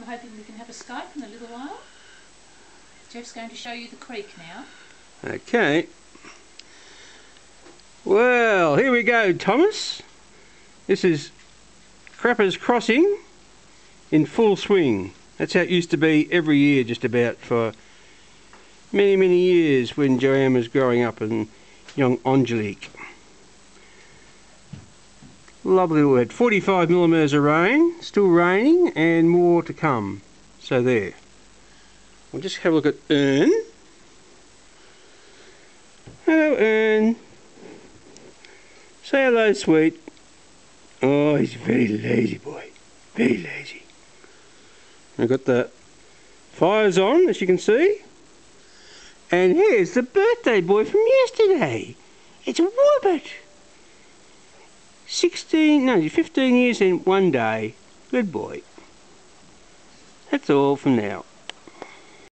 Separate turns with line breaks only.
hoping we can have a Skype in a little while. Jeff's going to show you the creek now.
Okay. Well, here we go, Thomas. This is Crapper's Crossing in full swing. That's how it used to be every year, just about, for many, many years when Joanne was growing up and young Angelique. Lovely. We had 45 millimetres of rain, still raining, and more to come. So there. We'll just have a look at Ernie. Hello, Ernie. Say hello, sweet. Oh, he's a very lazy boy. Very lazy. I've got the fires on, as you can see. And here's the birthday boy from yesterday. It's a Wobbit. 15 years in one day. Good boy. That's all for now.